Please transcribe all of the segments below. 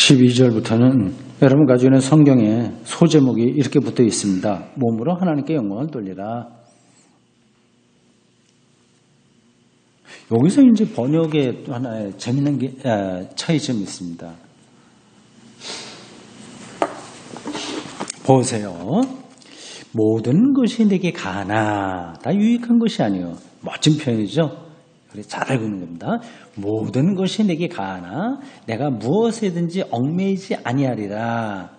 12절부터는 여러분 가지고 있는 성경에 소제목이 이렇게 붙어 있습니다. 몸으로 하나님께 영광을 돌리라. 여기서 이제 번역에 또 하나의 재미있는 차이점이 있습니다. 보세요. 모든 것이 내게 가나. 다 유익한 것이 아니에요. 멋진 표현이죠. 그래, 잘 알고 있는 겁니다. 모든 것이 내게 가나 내가 무엇에든지 얽매이지 아니하리라.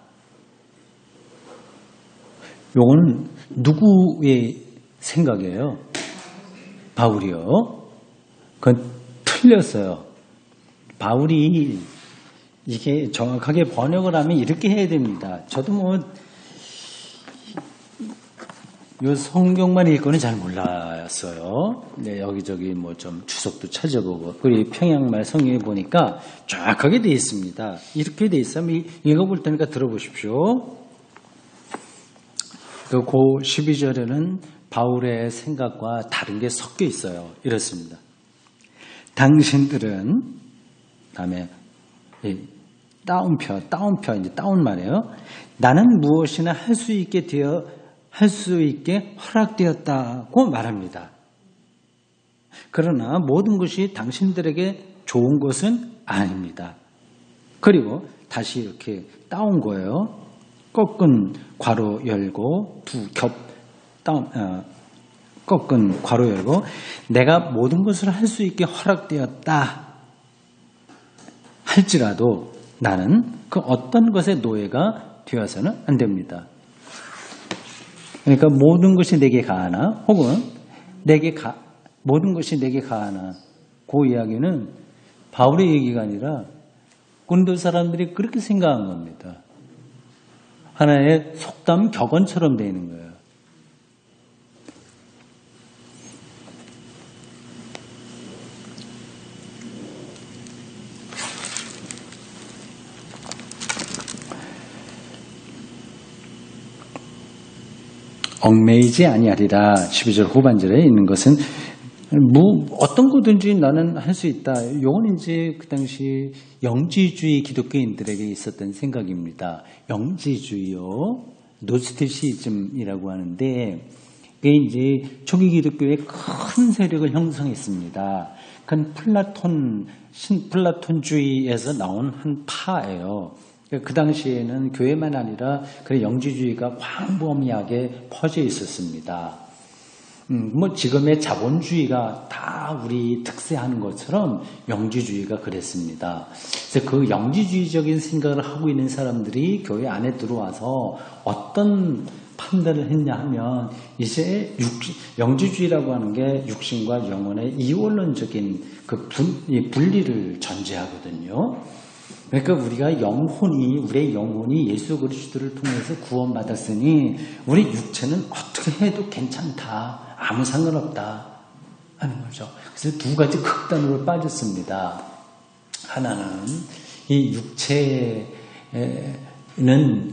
이건 누구의 생각이에요? 바울이요. 그건 틀렸어요. 바울이 이게 정확하게 번역을 하면 이렇게 해야 됩니다. 저도 요 성경만 읽고는 잘 몰랐어요. 네, 여기저기 좀 주석도 찾아보고, 그리고 평양말 성경에 보니까 정확하게 되어 있습니다. 이렇게 되어 있으면 읽어볼 테니까 들어보십시오. 그 12절에는 바울의 생각과 다른 게 섞여 있어요. 이렇습니다. 당신들은, 다음에, 다운표, 이제 다운 말이에요. 나는 무엇이나 할 수 있게 허락되었다고 말합니다. 그러나 모든 것이 당신들에게 좋은 것은 아닙니다. 그리고 다시 이렇게 따온 거예요. 꺾은 괄호 열고 꺾은 괄호 열고 내가 모든 것을 할 수 있게 허락되었다 할지라도 나는 그 어떤 것의 노예가 되어서는 안 됩니다. 그러니까 모든 것이 내게 가하나 혹은 모든 것이 내게 가하나 그 이야기는 바울의 얘기가 아니라 고린도 사람들이 그렇게 생각한 겁니다. 하나의 속담 격언처럼 되어 있는 거예요. 얽매이지 아니하리라. 12절 후반절에 있는 것은 어떤 거든지 나는 할 수 있다. 이건 이제 그 당시 영지주의 기독교인들에게 있었던 생각입니다. 영지주의요. 노스티시즘이라고 하는데 이게 이제 초기 기독교의 큰 세력을 형성했습니다. 그건 플라톤주의에서 나온 한 파예요. 그 당시에는 교회만 아니라 그 영지주의가 광범위하게 퍼져 있었습니다. 지금의 자본주의가 다 우리 특세하는 것처럼 영지주의가 그랬습니다. 그래서 그 영지주의적인 생각을 하고 있는 사람들이 교회 안에 들어와서 어떤 판단을 했냐 하면 이제 영지주의라고 하는 게 육신과 영혼의 이원론적인 그 분리를 전제하거든요. 그러니까 우리의 영혼이 예수 그리스도를 통해서 구원받았으니 우리 육체는 어떻게 해도 괜찮다. 아무 상관없다 하는 거죠. 그래서 두 가지 극단으로 빠졌습니다. 하나는 이 육체는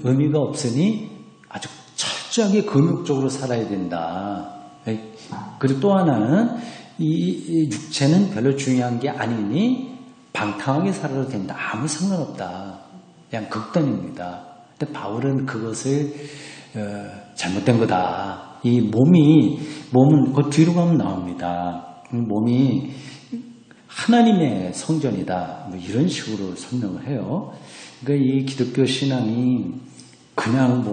의미가 없으니 아주 철저하게 금욕적으로 살아야 된다. 그리고 또 하나는 이 육체는 별로 중요한 게 아니니 방탕하게 살아도 된다. 아무 상관없다. 그냥 극단입니다. 근데 바울은 그것을 잘못된 거다. 이 몸은 그 뒤로 가면 나옵니다. 몸이 하나님의 성전이다. 이런 식으로 설명을 해요. 그러니까 이 기독교 신앙이 그냥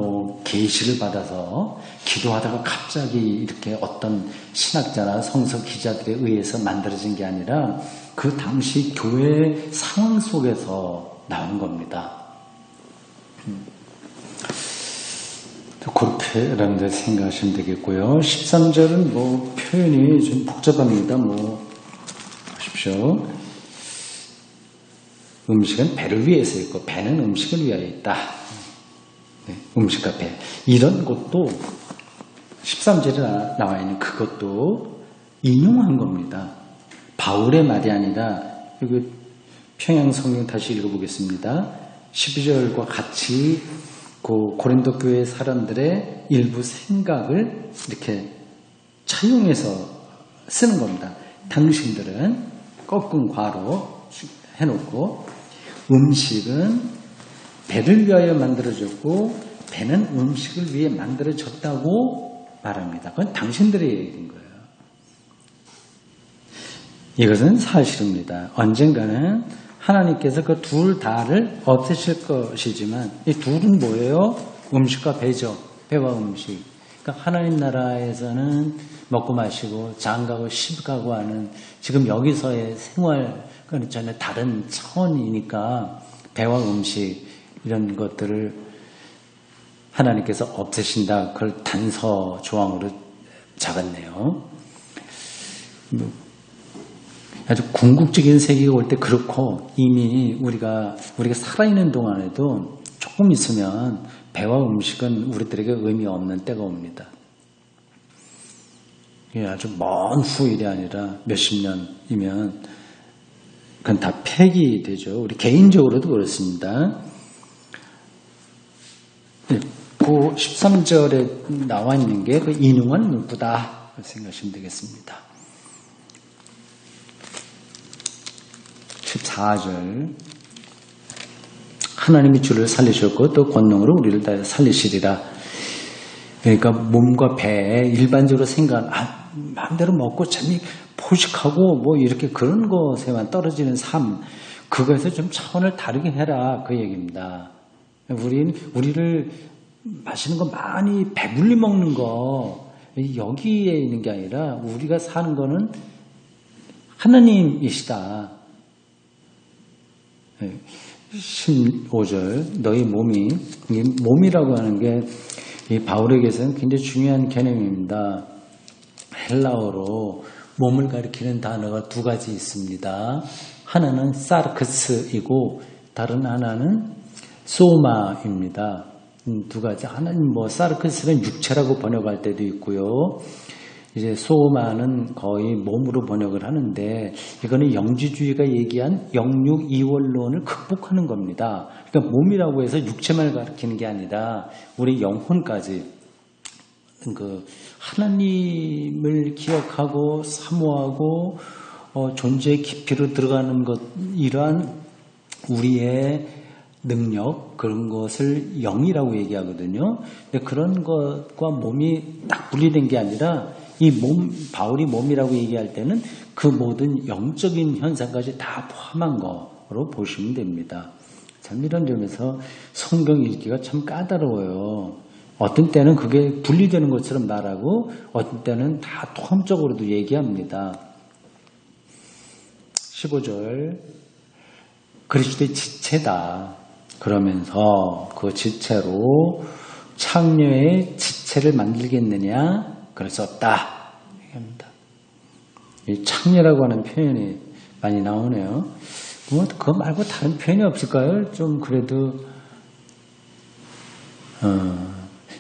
계시를 받아서 기도하다가 갑자기 이렇게 어떤 신학자나 성서 기자들에 의해서 만들어진 게 아니라 그 당시 교회 상황 속에서 나온 겁니다. 그렇게 여러분들 생각하시면 되겠고요. 13절은 표현이 좀 복잡합니다. 보십시오. 음식은 배를 위해서 있고 배는 음식을 위하여 있다. 네, 음식과 배. 이런 것도 13절에 나와 있는 그것도 인용한 겁니다. 바울의 말이 아니라 여기 평양 성경 다시 읽어보겠습니다. 12절과 같이 그 고린도 교회 사람들의 일부 생각을 이렇게 차용해서 쓰는 겁니다. 당신들은 꺾은 괄호 해놓고 음식은 배를 위하여 만들어졌고 배는 음식을 위해 만들어졌다고 말합니다. 그건 당신들의 얘기인 거예요. 이것은 사실입니다. 언젠가는 하나님께서 그 둘 다를 없애실 것이지만 이 둘은 뭐예요? 음식과 배죠. 배와 음식. 그러니까 하나님 나라에서는 먹고 마시고 장가고 시집가고 하는 지금 여기서의 생활 그건 전혀 다른 차원이니까 배와 음식 이런 것들을 하나님께서 없애신다. 그걸 단서 조항으로 적었네요. 아주 궁극적인 세계가 올 때 그렇고 이미 우리가 살아있는 동안에도 조금 있으면 배와 음식은 우리들에게 의미 없는 때가 옵니다. 이게 아주 먼 후일이 아니라 몇십 년이면 그건 다 폐기되죠. 우리 개인적으로도 그렇습니다. 그 13절에 나와 있는 게 그 인응한 문구다 생각하시면 되겠습니다. 14절 하나님이 주를 살리셨고 또 권능으로 우리를 다 살리시리라. 그러니까 몸과 배 일반적으로 마음대로 먹고 재미 포식하고 뭐 이렇게 그런 것에만 떨어지는 삶 그것에서 좀 차원을 다르게 해라 그 얘기입니다. 우리를 맛있는 거 많이 배불리 먹는 거 여기에 있는 게 아니라 우리가 사는 거는 하나님이시다. 15절 너희 몸이라고 하는 게 이 바울에게서는 굉장히 중요한 개념입니다. 헬라어로 몸을 가리키는 단어가 두 가지 있습니다. 하나는 사르크스이고 다른 하나는 소마입니다. 두 가지. 하나는 사르크스는 육체라고 번역할 때도 있고요. 이제 소마는 거의 몸으로 번역을 하는데 이거는 영지주의가 얘기한 영육 이원론을 극복하는 겁니다. 그러니까 몸이라고 해서 육체만 가리키는 게 아니라 우리 영혼까지 그 하나님을 기억하고 사모하고 존재의 깊이로 들어가는 것 이러한 우리의 능력 그런 것을 영이라고 얘기하거든요. 근데 그런 것과 몸이 딱 분리된 게 아니라 이 바울이 몸이라고 얘기할 때는 그 모든 영적인 현상까지 다 포함한 거로 보시면 됩니다. 참 이런 점에서 성경 읽기가 참 까다로워요. 어떤 때는 그게 분리되는 것처럼 말하고 어떤 때는 다 통합적으로도 얘기합니다. 15절 그리스도의 지체다. 그러면서 그 지체로 창녀의 지체를 만들겠느냐? 그럴 수 없다. 얘기합니다. 이 창녀라고 하는 표현이 많이 나오네요. 그거 말고 다른 표현이 없을까요? 좀 그래도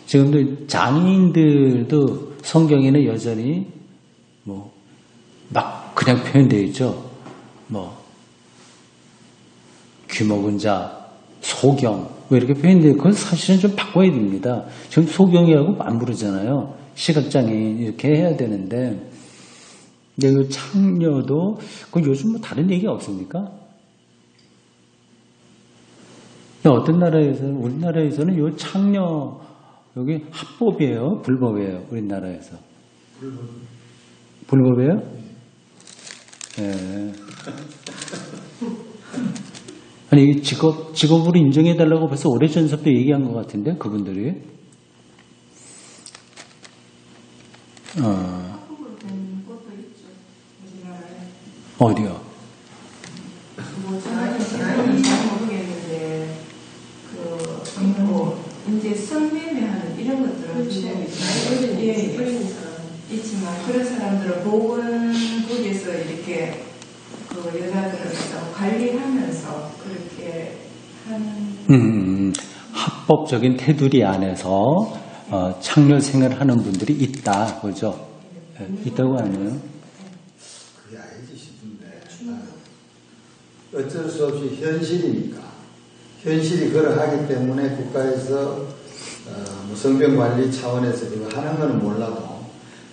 지금도 장애인들도 성경에는 여전히 막 그냥 표현되어 있죠. 귀먹은 자, 소경 이렇게 표현돼요. 그건 사실은 좀 바꿔야 됩니다. 지금 소경이라고 안 부르잖아요. 시각장애인 이렇게 해야 되는데 근데 이 창녀도 그 요즘 다른 얘기 없습니까? 어떤 나라에서는 우리나라에서는 이 창녀 여기 합법이에요, 불법이에요? 우리나라에서 불법이에요? 네. 아니 이 직업으로 인정해달라고 벌써 오래전부터 얘기한 것 같은데 그분들이 어디요? 모르겠는데 이제 성매매하는 이런 것들은 있지만 그런 사람들은 보건국에서 이렇게 그 여자들을 관리하면서 그렇게 하는 합법적인 테두리 안에서 창녀 생활을 하는 분들이 있다, 그죠? 네, 있다고 하네요. 그게 아니지 싶은데 어쩔 수 없이 현실이니까 현실이 그러하기 때문에 국가에서 성병관리 차원에서 그거 하는 거는 몰라도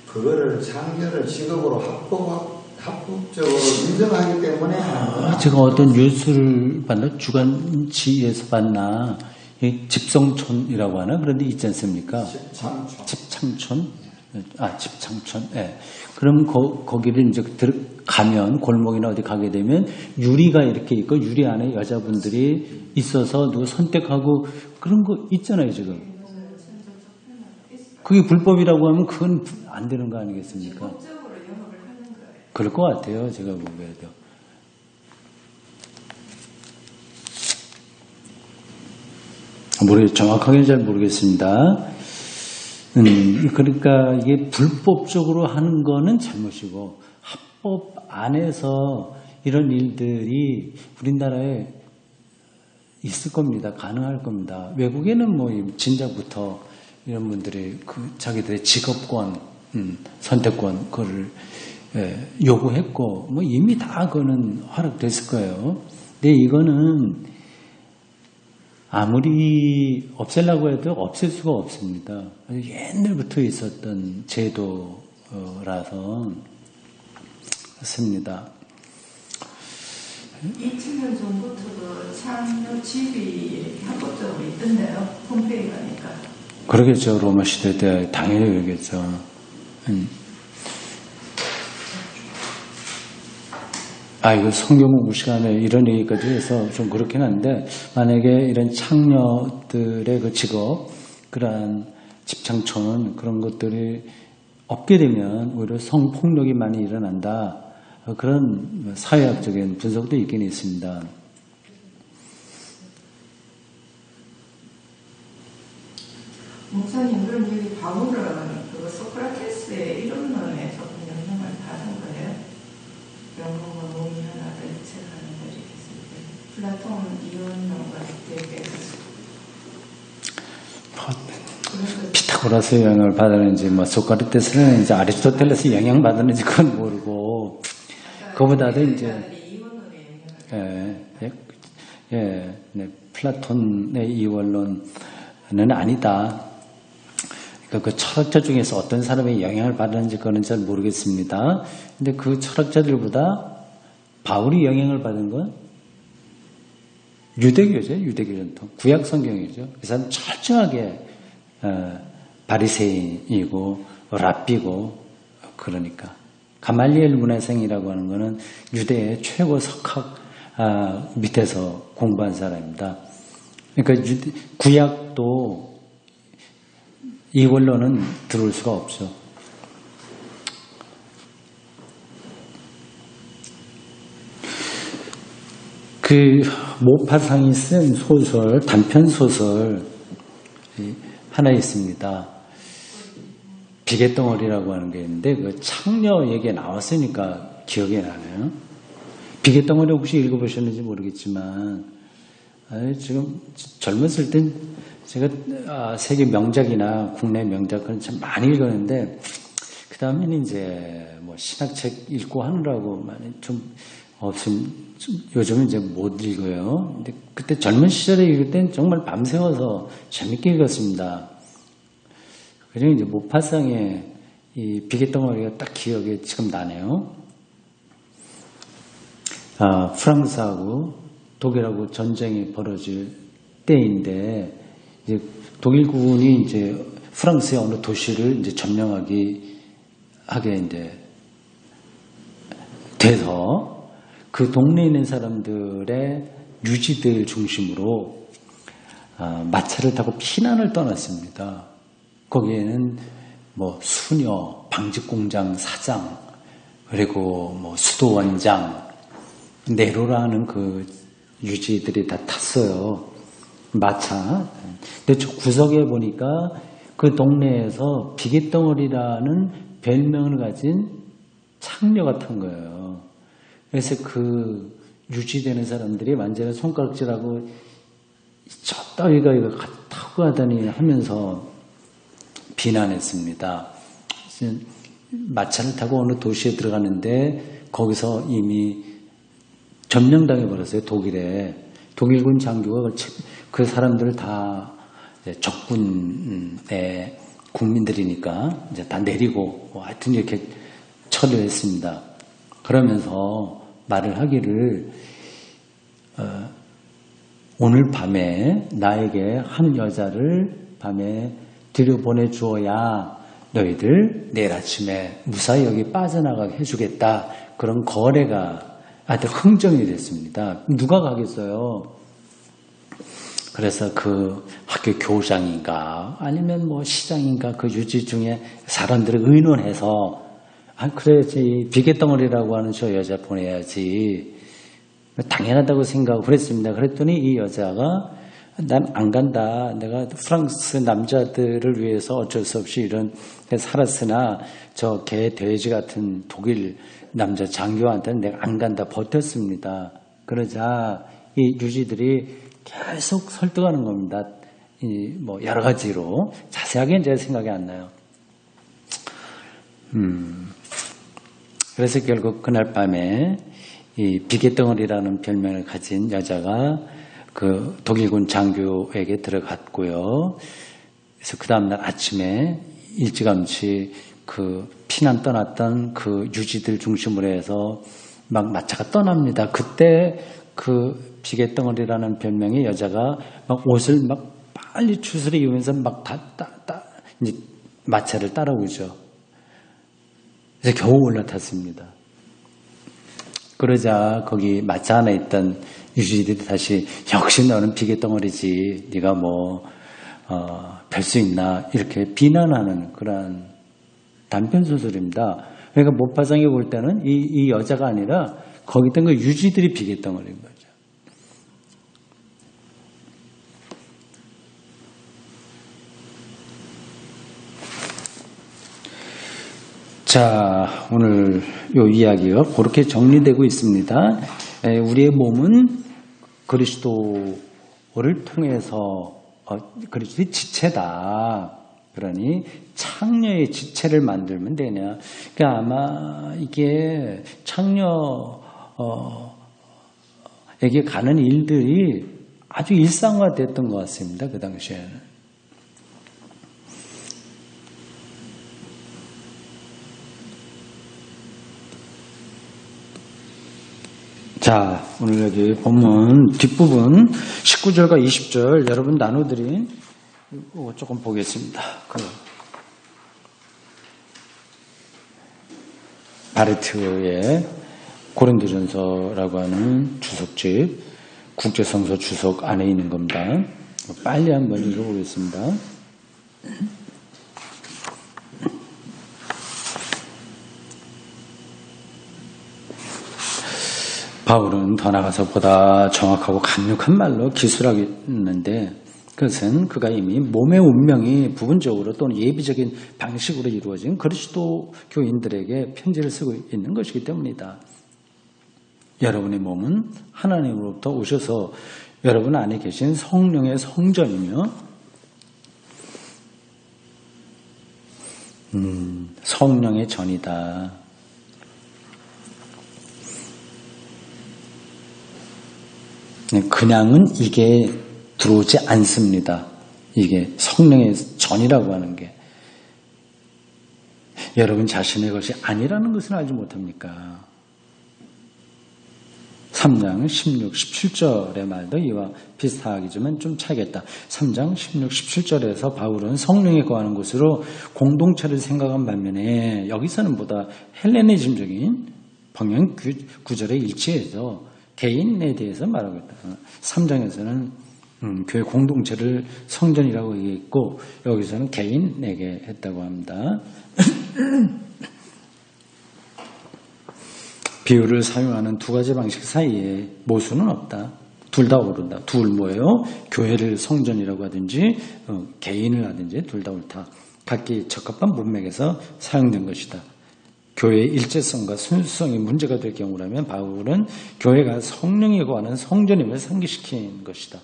그거를 창녀를 직업으로 합법적으로 인정하기 때문에 하는 거야. 제가 어떤 뉴스를 봤나? 주간지에서 봤나? 이 집성촌이라고 하나? 그런 데 있지 않습니까? 집창촌? 집창촌. 예. 그럼 거기를 이제 가면, 골목이나 어디 가게 되면 유리가 이렇게 있고 유리 안에 여자분들이 있어서 누구 선택하고 그런 거 있잖아요, 지금. 그게 불법이라고 하면 그건 안 되는 거 아니겠습니까? 법적으로 영업을 하는 거예요. 그럴 것 같아요, 제가 보기에도. 정확하게는 잘 모르겠습니다. 그러니까 이게 불법적으로 하는 거는 잘못이고 합법 안에서 이런 일들이 우리나라에 있을 겁니다. 가능할 겁니다. 외국에는 뭐 진작부터 이런 분들이 자기들의 직업권, 선택권 그거를 요구했고 뭐 이미 다 그거는 허락됐을 거예요. 근데 이거는 아무리 없애려고 해도 없앨 수가 없습니다. 옛날부터 있었던 제도라서 그렇습니다. 2000년 전부터도 창녀 집이 이렇게 합법적으로 있던데요. 폼페이 가니까. 그러겠죠. 로마 시대 때 당연히 그러겠죠. 이거 성경 공부 시간에 이런 얘기까지 해서 좀 그렇긴 한데, 만약에 이런 창녀들의 그 직업, 그러한 집창촌, 그런 것들이 없게 되면 오히려 성폭력이 많이 일어난다. 그런 사회학적인 분석도 있긴 있습니다. 목사님, 그럼 여기 바울은 그 소크라테스의 이론론에서 영향을 받은 거예요? 영혼과 몸이 하나가 일체하는 걸 이렇게 했을 때 플라톤 이론론과 대비해서 피타고라스 영향을 받았는지 뭐 소크라테스는 이제 아리스토텔레스 영향 받았는지 그건 모르고 그보다도 이제 플라톤의 이원론은 아니다. 그러니까 그 철학자 중에서 어떤 사람의 영향을 받았는지 그거는 잘 모르겠습니다. 근데 그 철학자들보다 바울이 영향을 받은 건 유대교죠. 유대교 전통. 구약 성경이죠. 그 사람 철저하게 바리새인이고 랍비고 그러니까 가말리엘 문화생이라고 하는 거는 유대의 최고 석학 밑에서 공부한 사람입니다. 그러니까 구약도 이걸로는 들어올 수가 없죠. 그 모파상이 쓴 소설, 단편 소설 하나 있습니다. 비계덩어리라고 하는 게 있는데 그 창녀 얘기가 나왔으니까 기억이 나네요. 비계덩어리 혹시 읽어보셨는지 모르겠지만 지금 젊었을 땐 제가 세계 명작이나 국내 명작을 참 많이 읽었는데 그 다음에는 이제 뭐 신학책 읽고 하느라고 많이 좀 없음 요즘은 이제 못 읽어요. 근데 그때 젊은 시절에 읽을 땐 정말 밤새워서 재밌게 읽었습니다. 그중에 이제 모파상의 이 비계덩어리가 딱 기억에 지금 나네요. 프랑스하고 독일하고 전쟁이 벌어질 때인데 이제 독일군이 이제 프랑스의 어느 도시를 이제 하게 이제 돼서 그 동네에 있는 사람들의 유지들 중심으로 마차를 타고 피난을 떠났습니다. 거기에는 뭐 수녀, 방직공장 사장, 그리고 뭐 수도원장, 네로라는 그 유지들이 다 탔어요. 마차. 근데 저 구석에 보니까 그 동네에서 비계덩어리라는 별명을 가진 창녀가 탄 거예요. 그래서 그 유지되는 사람들이 완전히 손가락질하고 저 따위가 이거 타고 가다니 하면서 비난했습니다. 마차를 타고 어느 도시에 들어가는데 거기서 이미 점령당해 버렸어요. 독일군 장교가 그 사람들을 다 적군의 국민들이니까 이제 다 내리고 하여튼 이렇게 처리를 했습니다. 그러면서 말을 하기를 오늘 밤에 나에게 한 여자를 밤에 들여보내주어야 너희들 내일 아침에 무사히 여기 빠져나가게 해주겠다. 그런 거래가 아주 흥정이 됐습니다. 누가 가겠어요? 그래서 그 학교 교장인가 아니면 뭐 시장인가 그 유지 중에 사람들을 의논해서 그래야지 비계덩어리라고 하는 저 여자 보내야지 당연하다고 생각하고 그랬습니다. 그랬더니 이 여자가 난 안 간다. 내가 프랑스 남자들을 위해서 어쩔 수 없이 이런 살았으나 저 개 돼지 같은 독일 남자 장교한테는 내가 안 간다. 버텼습니다. 그러자 이 유지들이 계속 설득하는 겁니다. 뭐 여러 가지로 자세하게는 제 생각이 안 나요. 그래서 결국 그날 밤에 이 비계덩어리라는 별명을 가진 여자가 그 독일군 장교에게 들어갔고요. 그래서 그 다음날 아침에 일찌감치 그 피난 떠났던 그 유지들 중심으로 해서 막 마차가 떠납니다. 그때 그 비계덩어리라는 별명의 여자가 막 옷을 막 빨리 추스려 입으면서 막 이제 마차를 따라오죠. 그래서 겨우 올라탔습니다. 그러자 거기 마차 안에 있던 유지들이 다시 역시 너는 비계덩어리지. 네가 뭐 별 수 있나 이렇게 비난하는 그런 단편 소설입니다. 그러니까 못파상이 볼 때는 이 여자가 아니라 거기 있던 그 유지들이 비계덩어리인 거죠. 자, 오늘 이 이야기가 그렇게 정리되고 있습니다. 우리의 몸은 그리스도를 통해서 그리스도의 지체다. 그러니 창녀의 지체를 만들면 되냐. 그러니까 아마 이게 창녀에게 가는 일들이 아주 일상화됐던 것 같습니다. 그 당시에는. 자, 오늘 여기 본문 뒷부분 19절과 20절 여러분 나눠드린 이거 조금 보겠습니다. 바르트의 고린도전서라고 하는 주석집 국제성서 주석 안에 있는 겁니다. 빨리 한번 읽어보겠습니다. 바울은 더 나가서 보다 정확하고 강력한 말로 기술하고 있는데 그것은 그가 이미 몸의 운명이 부분적으로 또는 예비적인 방식으로 이루어진 그리스도교인들에게 편지를 쓰고 있는 것이기 때문이다. 여러분의 몸은 하나님으로부터 오셔서 여러분 안에 계신 성령의 성전이며 성령의 전이다. 그냥은 이게 들어오지 않습니다. 이게 성령의 전이라고 하는 게. 여러분 자신의 것이 아니라는 것을 알지 못합니까? 3장 16, 17절의 말도 이와 비슷하겠지만 좀 차이겠다. 3장 16, 17절에서 바울은 성령에 거하는 것으로 공동체를 생각한 반면에 여기서는 보다 헬레니즘적인 방향 구절에 일치해서 개인에 대해서 말하고 있다. 3장에서는 교회 공동체를 성전이라고 얘기했고 여기서는 개인에게 했다고 합니다. 비유를 사용하는 두 가지 방식 사이에 모순은 없다. 둘 다 옳다. 둘 뭐예요? 교회를 성전이라고 하든지 개인을 하든지 둘 다 옳다. 각기 적합한 문맥에서 사용된 것이다. 교회의 일체성과 순수성이 문제가 될 경우라면 바울은 교회가 성령에 거하는 성전임을 상기시킨 것이다.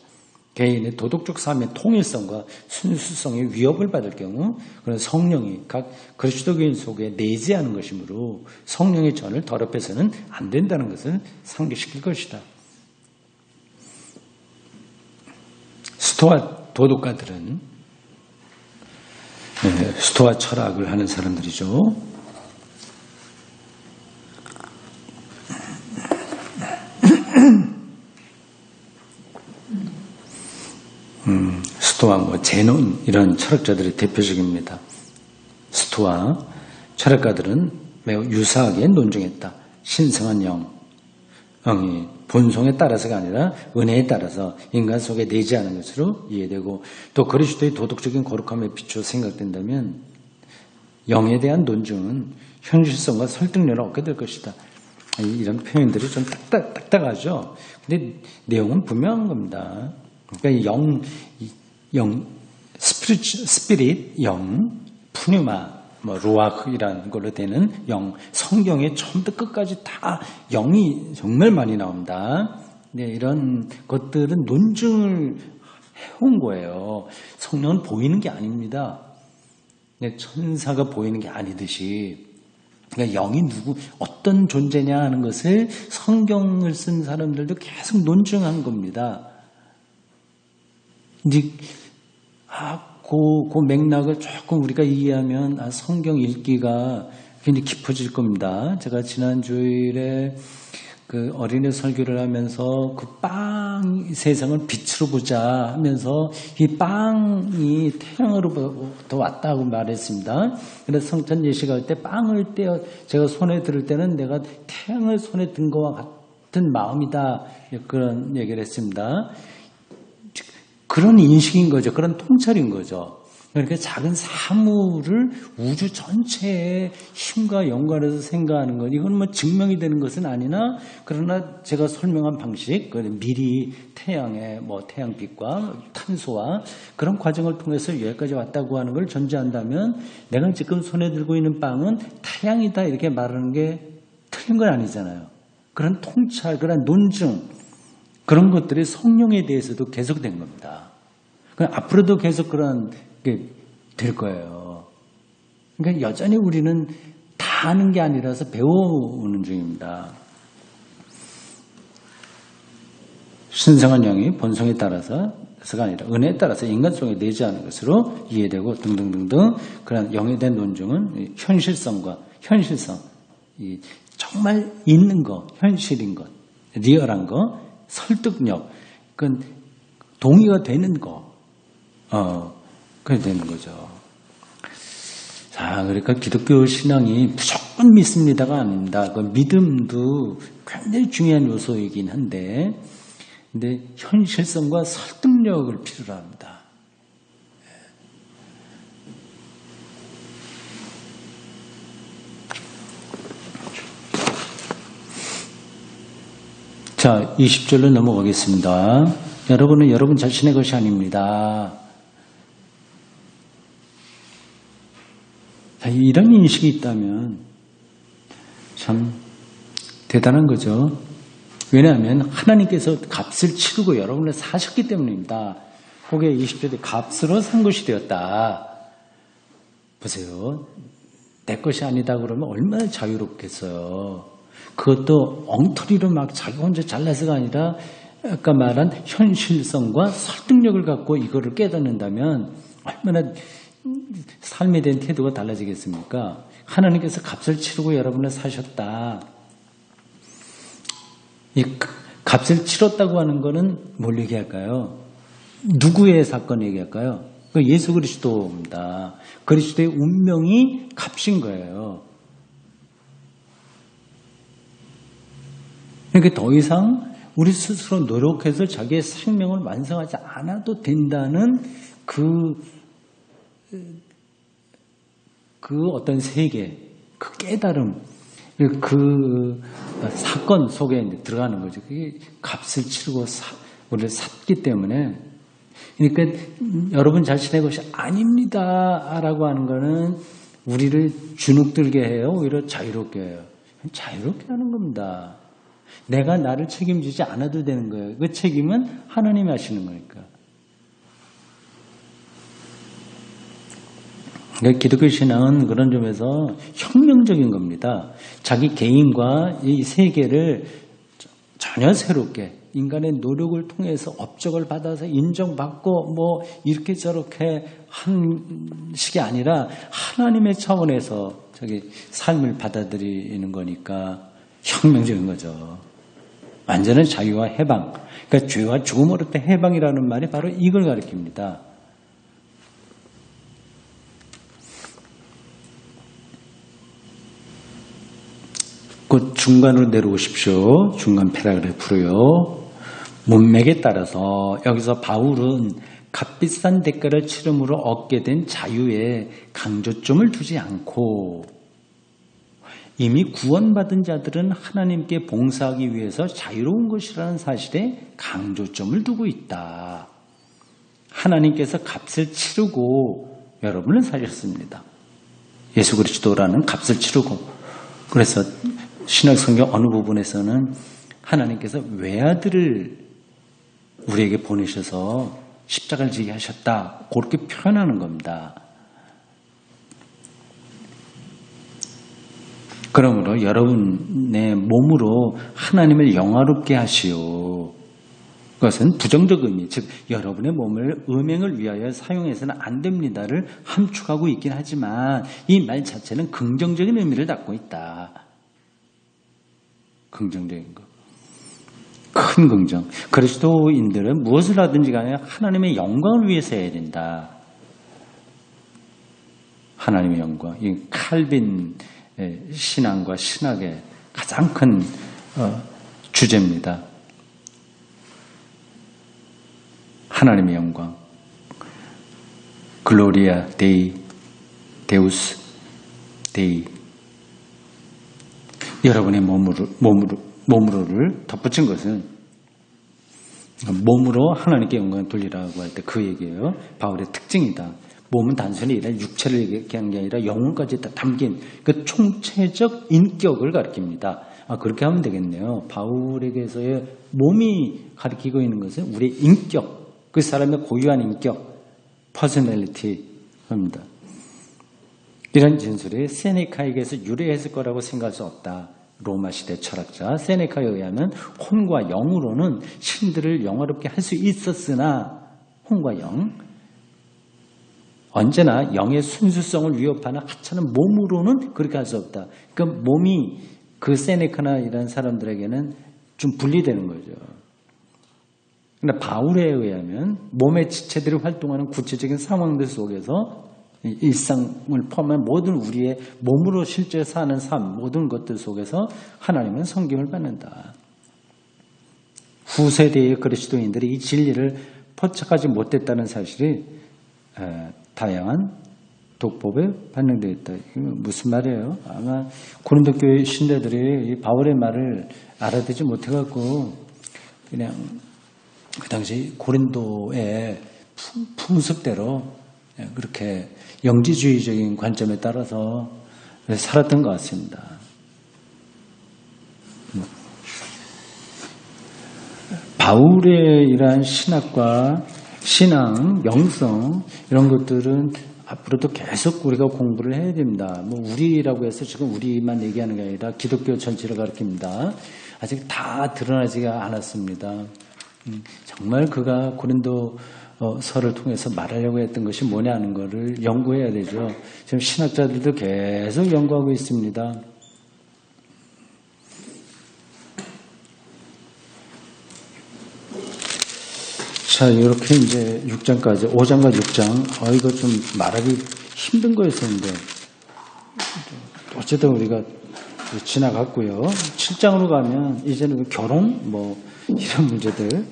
개인의 도덕적 삶의 통일성과 순수성이 위협을 받을 경우 그런 성령이 각 그리스도교인 속에 내재하는 것이므로 성령의 전을 더럽혀서는 안 된다는 것을 상기시킬 것이다. 스토아 도덕가들은 스토아 철학을 하는 사람들이죠. 스토아, 제논 이런 철학자들이 대표적입니다. 스토아 철학가들은 매우 유사하게 논증했다. 신성한 영이 본성에 따라서가 아니라 은혜에 따라서 인간 속에 내재하는 것으로 이해되고, 또 그리스도의 도덕적인 거룩함에 비추어 생각된다면 영에 대한 논증은 현실성과 설득력을 얻게 될 것이다. 이런 표현들이 좀 딱딱하죠. 근데 내용은 분명한 겁니다. 그러니까 스피릿, 푸뉴마, 루아흐이라는 걸로 되는 영, 성경에 처음부터 끝까지 다 영이 정말 많이 나옵니다. 네, 이런 것들은 논증을 해온 거예요. 성령은 보이는 게 아닙니다. 네, 천사가 보이는 게 아니듯이. 그러니까 영이 어떤 존재냐 하는 것을 성경을 쓴 사람들도 계속 논증한 겁니다. 이제, 그 맥락을 조금 우리가 이해하면 성경 읽기가 굉장히 깊어질 겁니다. 제가 지난 주일에 그 어린이 설교를 하면서 그 세상을 빛으로 보자 하면서 이 빵이 태양으로부터 왔다고 말했습니다. 그래서 성찬 예식할 때 빵을 제가 손에 들을 때는 내가 태양을 손에 든 것과 같은 마음이다. 그런 얘기를 했습니다. 그런 인식인 거죠. 그런 통찰인 거죠. 그러니까 작은 사물을 우주 전체의 힘과 연관해서 생각하는 것, 이건 증명이 되는 것은 아니나, 그러나 제가 설명한 방식, 미리 태양의 태양빛과 탄소와 그런 과정을 통해서 여기까지 왔다고 하는 걸 전제한다면, 내가 지금 손에 들고 있는 빵은 태양이다 이렇게 말하는 게 틀린 건 아니잖아요. 그런 통찰, 그런 논증, 그런 것들이 성령에 대해서도 계속된 겁니다. 앞으로도 계속 그런 게 될 거예요. 그러니까 여전히 우리는 다 아는 게 아니라서 배워오는 중입니다. 신성한 영이 본성에 따라서가 아니라 은혜에 따라서 인간 속에 내재하는 것으로 이해되고 등등등등, 그런 영에 대한 논증은 현실성, 정말 있는 거, 현실인 것, 리얼한 거, 설득력, 그건 동의가 되는 거, 그게 되는 거죠. 자, 그러니까 기독교 신앙이 무조건 믿습니다가 아닙니다. 그 믿음도 굉장히 중요한 요소이긴 한데, 근데 현실성과 설득력을 필요로 합니다. 자, 20절로 넘어가겠습니다. 여러분은 여러분 자신의 것이 아닙니다. 자, 이런 인식이 있다면 참 대단한 거죠. 왜냐하면 하나님께서 값을 치르고 여러분을 사셨기 때문입니다. 거기에 20절에 값으로 산 것이 되었다. 보세요. 내 것이 아니다 그러면 얼마나 자유롭겠어요. 그것도 엉터리로 막 자기 혼자 잘나서가 아니라 아까 말한 현실성과 설득력을 갖고 이거를 깨닫는다면 얼마나 삶에 대한 태도가 달라지겠습니까? 하나님께서 값을 치르고 여러분을 사셨다. 이 값을 치렀다고 하는 거는 뭘 얘기할까요? 누구의 사건 얘기할까요? 예수 그리스도입니다. 그리스도의 운명이 값인 거예요. 그러니까 더 이상 우리 스스로 노력해서 자기의 생명을 완성하지 않아도 된다는 그 어떤 세계, 그 깨달음, 그 사건 속에 들어가는 거죠. 그게 값을 치르고 우리를 샀기 때문에. 그러니까 여러분 자신의 것이 아닙니다 라고 하는 거는 우리를 주눅들게 해요. 오히려 자유롭게 해요. 자유롭게 하는 겁니다. 내가 나를 책임지지 않아도 되는 거예요. 그 책임은 하나님이 하시는 거니까. 그러니까 기독교 신앙은 그런 점에서 혁명적인 겁니다. 자기 개인과 이 세계를 전혀 새롭게 인간의 노력을 통해서 업적을 받아서 인정받고 이렇게 저렇게 한 식이 아니라 하나님의 차원에서 자기 삶을 받아들이는 거니까 혁명적인 거죠. 완전한 자유와 해방. 그러니까 죄와 죽음으로부터 해방이라는 말이 바로 이걸 가리킵니다. 그 중간으로 내려오십시오. 중간 패러그래프로요. 문맥에 따라서 여기서 바울은 값비싼 대가를 치름으로 얻게 된 자유에 강조점을 두지 않고 이미 구원받은 자들은 하나님께 봉사하기 위해서 자유로운 것이라는 사실에 강조점을 두고 있다. 하나님께서 값을 치르고 여러분을 사셨습니다. 예수 그리스도라는 값을 치르고. 그래서 신약성경 어느 부분에서는 하나님께서 외아들을 우리에게 보내셔서 십자가를 지게 하셨다. 그렇게 표현하는 겁니다. 그러므로 여러분의 몸으로 하나님을 영화롭게 하시오. 그것은 부정적 의미, 즉 여러분의 몸을 음행을 위하여 사용해서는 안 됩니다를 함축하고 있긴 하지만 이 말 자체는 긍정적인 의미를 갖고 있다. 긍정적인 것. 큰 긍정. 그리스도인들은 무엇을 하든지 간에 하나님의 영광을 위해서 해야 된다. 하나님의 영광. 이 칼빈 신앙과 신학의 가장 큰 주제입니다. 하나님의 영광. 글로리아 데이, 데우스 데이. 여러분의 몸으로를 덧붙인 것은 몸으로 하나님께 영광을 돌리라고 할 때 그 얘기예요. 바울의 특징이다. 몸은 단순히 이런 육체를 얘기하는 게 아니라 영혼까지 다 담긴 그 총체적 인격을 가리킵니다. 그렇게 하면 되겠네요. 바울에게서의 몸이 가리키고 있는 것은 우리의 인격, 그 사람의 고유한 인격, 퍼스널리티입니다. 이런 진술이 세네카에게서 유래했을 거라고 생각할 수 없다. 로마 시대 철학자 세네카에 의하면 혼과 영으로는 신들을 영화롭게 할 수 있었으나 혼과 영, 언제나 영의 순수성을 위협하는 하찮은 몸으로는 그렇게 할 수 없다. 그러니까 몸이 그 세네카나 이런 사람들에게는 좀 분리되는 거죠. 그러나 바울에 의하면 몸의 지체들이 활동하는 구체적인 상황들 속에서 일상을 포함한 모든 우리의 몸으로 실제 사는 삶, 모든 것들 속에서 하나님은 섬김을 받는다. 후세대의 그리스도인들이 이 진리를 포착하지 못했다는 사실이 다양한 독법에 반영되어 있다. 이게 무슨 말이에요? 아마 고린도 교회 신대들이 이 바울의 말을 알아듣지 못해갖고 그냥 그 당시 고린도의 풍습대로 그렇게 영지주의적인 관점에 따라서 살았던 것 같습니다. 바울의 이러한 신학과 신앙, 영성 이런 것들은 앞으로도 계속 우리가 공부를 해야 됩니다. 뭐 우리라고 해서 지금 우리만 얘기하는 게 아니라 기독교 전체를 가리킵니다. 아직 다 드러나지가 않았습니다. 정말 그가 고린도서를 통해서 말하려고 했던 것이 뭐냐는 것을 연구해야 되죠. 지금 신학자들도 계속 연구하고 있습니다. 자, 이렇게 이제 6장까지, 5장과 6장, 이거 좀 말하기 힘든 거였었는데, 어쨌든 우리가 지나갔고요. 7장으로 가면, 이제는 결혼, 이런 문제들,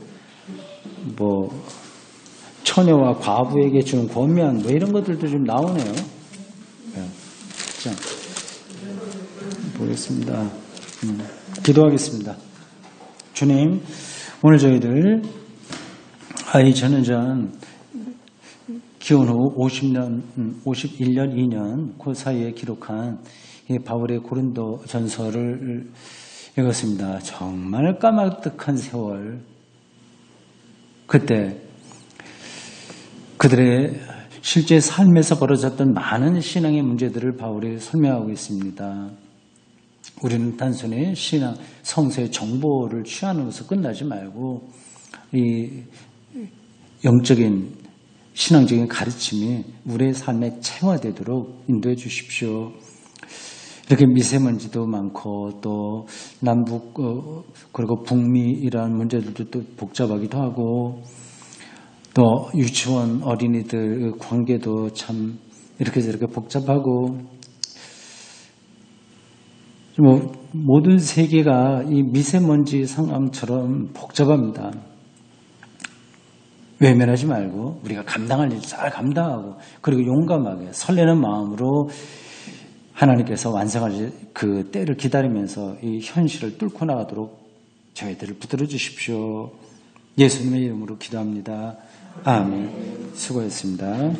처녀와 과부에게 주는 권면, 이런 것들도 좀 나오네요. 자, 보겠습니다. 기도하겠습니다. 주님, 오늘 저희들, 저는 기원 후 51년, 2년 그 사이에 기록한 이 바울의 고린도 전서를 읽었습니다. 정말 까마득한 세월. 그때 그들의 실제 삶에서 벌어졌던 많은 신앙의 문제들을 바울이 설명하고 있습니다. 우리는 단순히 신앙, 성서의 정보를 취하는 것으로 끝나지 말고 이 영적인 신앙적인 가르침이 우리의 삶에 체화되도록 인도해 주십시오. 이렇게 미세먼지도 많고 또 남북 그리고 북미 이러한 문제들도 또 복잡하기도 하고 또 유치원 어린이들 관계도 참 이렇게 저렇게 복잡하고 뭐 모든 세계가 이 미세먼지 상황처럼 복잡합니다. 외면하지 말고 우리가 감당할 일 잘 감당하고 그리고 용감하게 설레는 마음으로 하나님께서 완성할 그 때를 기다리면서 이 현실을 뚫고 나가도록 저희들을 붙들어 주십시오. 예수님의 이름으로 기도합니다. 아멘. 수고했습니다.